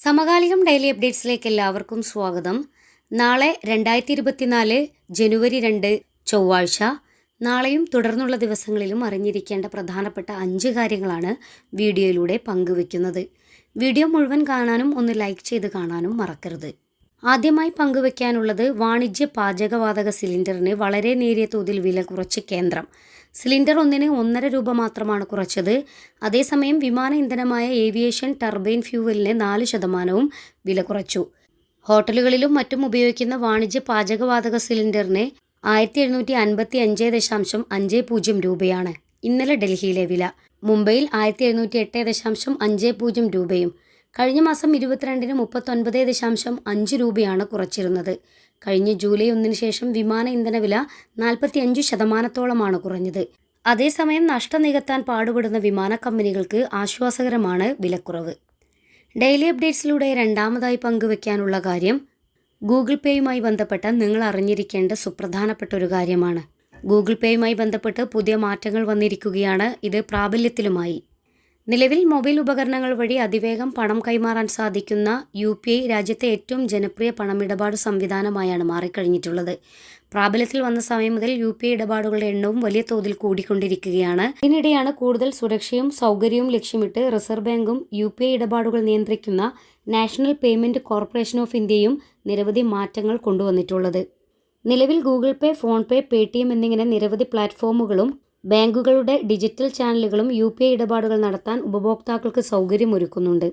സമകാലികം ഡെയിലി അപ്ഡേറ്റ്സിലേക്ക് എല്ലാവർക്കും സ്വാഗതം. നാളെ 2024 ജനുവരി 2 ചൊവ്വാഴ്ച. നാളെയും തുടർന്നുള്ള ദിവസങ്ങളിലും അറിഞ്ഞിരിക്കേണ്ട പ്രധാനപ്പെട്ട 5 കാര്യങ്ങളാണ് വീഡിയോയിലൂടെ പങ്കുവെക്കുന്നത്. വീഡിയോ മുഴുവൻ കാണാനും ഒന്ന് ലൈക്ക് ചെയ്ത് കാണാനും മറക്കരുത്. ആദ്യമായി പങ്കുവെക്കാനുള്ളത് വാണിജ്യ പാചകവാതക സിലിണ്ടറിന് വളരെ നേരിയ തോതിൽ വില കുറച്ച് കേന്ദ്രം. സിലിണ്ടർ ഒന്നിന് 1.5 രൂപ മാത്രമാണ് കുറച്ചത്. അതേസമയം വിമാന ഇന്ധനമായ ഏവിയേഷൻ ടർബൈൻ ഫ്യൂവലിന് 4% വില കുറച്ചു. ഹോട്ടലുകളിലും മറ്റും ഉപയോഗിക്കുന്ന വാണിജ്യ പാചകവാതക സിലിണ്ടറിന് 1755.50 രൂപയാണ് ഇന്നലെ ഡൽഹിയിലെ വില. മുംബൈയിൽ 1708.50 രൂപയും. കഴിഞ്ഞ മാസം 22-ന് 39.5 രൂപയാണ് കുറച്ചിരുന്നത്. കഴിഞ്ഞ ജൂലൈ 1 ശേഷം വിമാന ഇന്ധന വില 45% കുറഞ്ഞത്. അതേസമയം നഷ്ടം നികത്താൻ പാടുപെടുന്ന വിമാന കമ്പനികൾക്ക് ആശ്വാസകരമാണ് വിലക്കുറവ്. ഡെയിലി അപ്ഡേറ്റ്സിലൂടെ രണ്ടാമതായി പങ്കുവെക്കാനുള്ള കാര്യം ഗൂഗിൾ പേയുമായി ബന്ധപ്പെട്ട നിങ്ങൾ അറിഞ്ഞിരിക്കേണ്ട സുപ്രധാനപ്പെട്ട ഒരു കാര്യമാണ്. ഗൂഗിൾ പേയുമായി ബന്ധപ്പെട്ട് പുതിയ മാറ്റങ്ങൾ വന്നിരിക്കുകയാണ്. ഇത് പ്രാബല്യത്തിലുമായി. നിലവിൽ മൊബൈൽ ഉപകരണങ്ങൾ വഴി അതിവേഗം പണം കൈമാറാൻ സാധിക്കുന്ന UPI രാജ്യത്തെ ഏറ്റവും ജനപ്രിയ പണമിടപാട് സംവിധാനമായാണ് മാറിക്കഴിഞ്ഞിട്ടുള്ളത്. പ്രാബല്യത്തിൽ വന്ന സമയം മുതൽ UPI ഇടപാടുകളുടെ എണ്ണവും വലിയ തോതിൽ കൂടിക്കൊണ്ടിരിക്കുകയാണ്. ഇതിനിടെയാണ് കൂടുതൽ സുരക്ഷയും സൗകര്യവും ലക്ഷ്യമിട്ട് റിസർവ് ബാങ്കും UPI ഇടപാടുകൾ നിയന്ത്രിക്കുന്ന നാഷണൽ പേയ്മെന്റ് കോർപ്പറേഷൻ ഓഫ് ഇന്ത്യയും നിരവധി മാറ്റങ്ങൾ കൊണ്ടുവന്നിട്ടുള്ളത്. നിലവിൽ ഗൂഗിൾ പേ, ഫോൺ പേ, പേടിഎം എന്നിങ്ങനെ നിരവധി പ്ലാറ്റ്ഫോമുകളും ബാങ്കുകളുടെ ഡിജിറ്റൽ ചാനലുകളും UPI ഇടപാടുകൾ നടത്താൻ ഉപഭോക്താക്കൾക്ക് സൗകര്യമൊരുക്കുന്നുണ്ട്.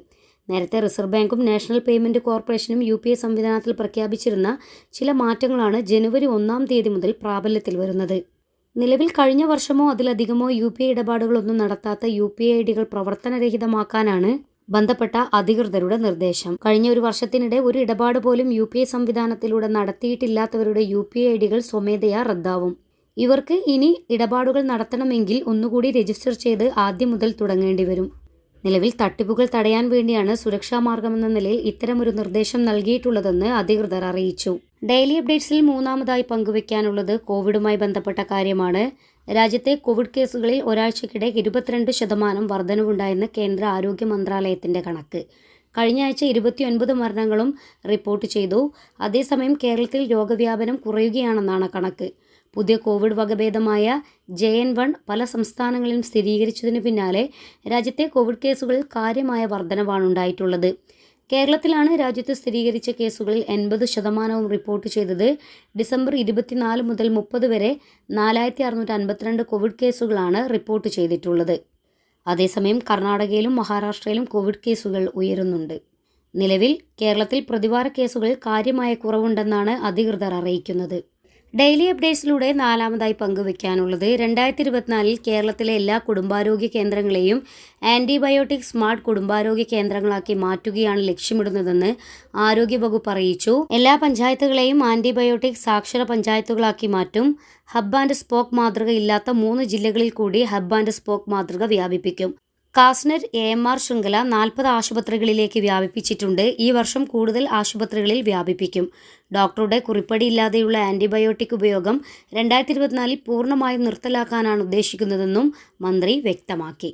നേരത്തെ റിസർവ് ബാങ്കും നാഷണൽ പേയ്മെന്റ് കോർപ്പറേഷനും UPI സംവിധാനത്തിൽ പ്രഖ്യാപിച്ചിരുന്ന ചില മാറ്റങ്ങളാണ് ജനുവരി 1 മുതൽ പ്രാബല്യത്തിൽ വരുന്നത്. നിലവിൽ കഴിഞ്ഞ വർഷമോ അതിലധികമോ UPI ഇടപാടുകളൊന്നും നടത്താത്ത UPI ഐഡികൾ പ്രവർത്തനരഹിതമാക്കാനാണ് ബന്ധപ്പെട്ട അധികൃതരുടെ നിർദ്ദേശം. കഴിഞ്ഞ ഒരു വർഷത്തിനിടെ ഒരു ഇടപാട് പോലും UPI സംവിധാനത്തിലൂടെ നടത്തിയിട്ടില്ലാത്തവരുടെ UPI ഐഡികൾ സ്വമേധയാ റദ്ദാവും. ഇവർക്ക് ഇനി ഇടപാടുകൾ നടത്തണമെങ്കിൽ ഒന്നുകൂടി രജിസ്റ്റർ ചെയ്ത് ആദ്യം മുതൽ തുടങ്ങേണ്ടി വരും. നിലവിൽ തട്ടിപ്പുകൾ തടയാൻ വേണ്ടിയാണ് സുരക്ഷാ മാർഗമെന്ന നിലയിൽ ഇത്തരമൊരു നിർദ്ദേശം നൽകിയിട്ടുള്ളതെന്ന് അധികൃതർ അറിയിച്ചു. ഡെയിലി അപ്ഡേറ്റ്സിൽ മൂന്നാമതായി പങ്കുവെക്കാനുള്ളത് കോവിഡുമായി ബന്ധപ്പെട്ട കാര്യമാണ്. രാജ്യത്തെ കോവിഡ് കേസുകളിൽ ഒരാഴ്ചക്കിടെ 22% വർധനവുണ്ടായെന്ന് കേന്ദ്ര ആരോഗ്യ മന്ത്രാലയത്തിന്റെ കണക്ക്. കഴിഞ്ഞ ആഴ്ച 29 മരണങ്ങളും റിപ്പോർട്ട് ചെയ്തു. അതേസമയം കേരളത്തിൽ രോഗവ്യാപനം കുറയുകയാണെന്നാണ് കണക്ക്. പുതിയ കോവിഡ് വകഭേദമായ JN1 പല സംസ്ഥാനങ്ങളിലും സ്ഥിരീകരിച്ചതിന് പിന്നാലെ രാജ്യത്തെ കോവിഡ് കേസുകളിൽ കാര്യമായ വർധനവാണ് ഉണ്ടായിട്ടുള്ളത്. കേരളത്തിലാണ് രാജ്യത്ത് സ്ഥിരീകരിച്ച കേസുകളിൽ 80% റിപ്പോർട്ട് ചെയ്തത്. ഡിസംബർ 24 മുതൽ 30 വരെ 4652 കോവിഡ് കേസുകളാണ് റിപ്പോർട്ട് ചെയ്തിട്ടുള്ളത്. അതേസമയം കർണാടകയിലും മഹാരാഷ്ട്രയിലും കോവിഡ് കേസുകൾ ഉയരുന്നുണ്ട്. നിലവിൽ കേരളത്തിൽ പ്രതിവാര കേസുകളിൽ കാര്യമായ കുറവുണ്ടെന്നാണ് അധികൃതർ അറിയിക്കുന്നത്. ഡെയിലി അപ്ഡേറ്റ്സിലൂടെ നാലാമതായി പങ്കുവെക്കാനുള്ളത് 2024 കേരളത്തിലെ എല്ലാ കുടുംബാരോഗ്യ കേന്ദ്രങ്ങളെയും ആന്റിബയോട്ടിക് സ്മാർട്ട് കുടുംബാരോഗ്യ കേന്ദ്രങ്ങളാക്കി മാറ്റുകയാണ് ലക്ഷ്യമിടുന്നതെന്ന് ആരോഗ്യവകുപ്പ് അറിയിച്ചു. എല്ലാ പഞ്ചായത്തുകളെയും ആന്റിബയോട്ടിക് സാക്ഷര പഞ്ചായത്തുകളാക്കി മാറ്റും. ഹബ് ആൻഡ് സ്പോക്ക് മാതൃക ഇല്ലാത്ത 3 ജില്ലകളിൽ കൂടി ഹബ് ആൻഡ് സ്പോക്ക് മാതൃക വ്യാപിപ്പിക്കും. കാസ്നെറ്റ് AMR ശൃംഖല 40 ആശുപത്രികളിലേക്ക് വ്യാപിപ്പിച്ചിട്ടുണ്ട്. ഈ വർഷം കൂടുതൽ ആശുപത്രികളിൽ വ്യാപിപ്പിക്കും. ഡോക്ടറുടെ കുറിപ്പടിയില്ലാതെയുള്ള ആന്റിബയോട്ടിക് ഉപയോഗം 2024 പൂർണ്ണമായും നിർത്തലാക്കാനാണ് ഉദ്ദേശിക്കുന്നതെന്നും മന്ത്രി വ്യക്തമാക്കി.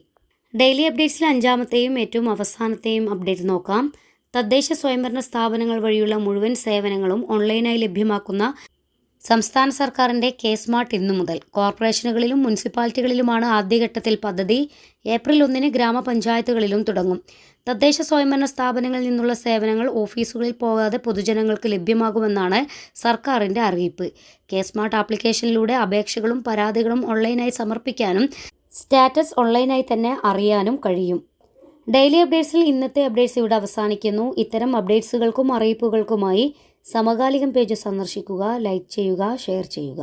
ഡെയിലി അപ്ഡേറ്റ്സിൽ അഞ്ചാമത്തെയും ഏറ്റവും അവസാനത്തെയും അപ്ഡേറ്റ് നോക്കാം. തദ്ദേശ സ്വയംഭരണ സ്ഥാപനങ്ങൾ വഴിയുള്ള മുഴുവൻ സേവനങ്ങളും ഓൺലൈനായി ലഭ്യമാക്കുന്ന സംസ്ഥാന സർക്കാരിൻ്റെ K-സ്മാർട്ട് ഇന്നു മുതൽ കോർപ്പറേഷനുകളിലും മുനിസിപ്പാലിറ്റികളിലുമാണ് ആദ്യഘട്ടത്തിൽ പദ്ധതി. ഏപ്രിൽ 1 ഗ്രാമപഞ്ചായത്തുകളിലും തുടങ്ങും. തദ്ദേശ സ്വയംഭരണ സ്ഥാപനങ്ങളിൽ നിന്നുള്ള സേവനങ്ങൾ ഓഫീസുകളിൽ പോകാതെ പൊതുജനങ്ങൾക്ക് ലഭ്യമാകുമെന്നാണ് സർക്കാരിൻ്റെ അറിയിപ്പ്. K-സ്മാർട്ട് ആപ്ലിക്കേഷനിലൂടെ അപേക്ഷകളും പരാതികളും ഓൺലൈനായി സമർപ്പിക്കാനും സ്റ്റാറ്റസ് ഓൺലൈനായി തന്നെ അറിയാനും കഴിയും. ഡെയിലി അപ്ഡേറ്റ്സിൽ ഇന്നത്തെ അപ്ഡേറ്റ്സ് ഇവിടെ അവസാനിക്കുന്നു. ഇത്തരം അപ്ഡേറ്റ്സുകൾക്കും അറിയിപ്പുകൾക്കുമായി സമകാലികം പേജ് സന്ദർശിക്കുക, ലൈക്ക് ചെയ്യുക, ഷെയർ ചെയ്യുക.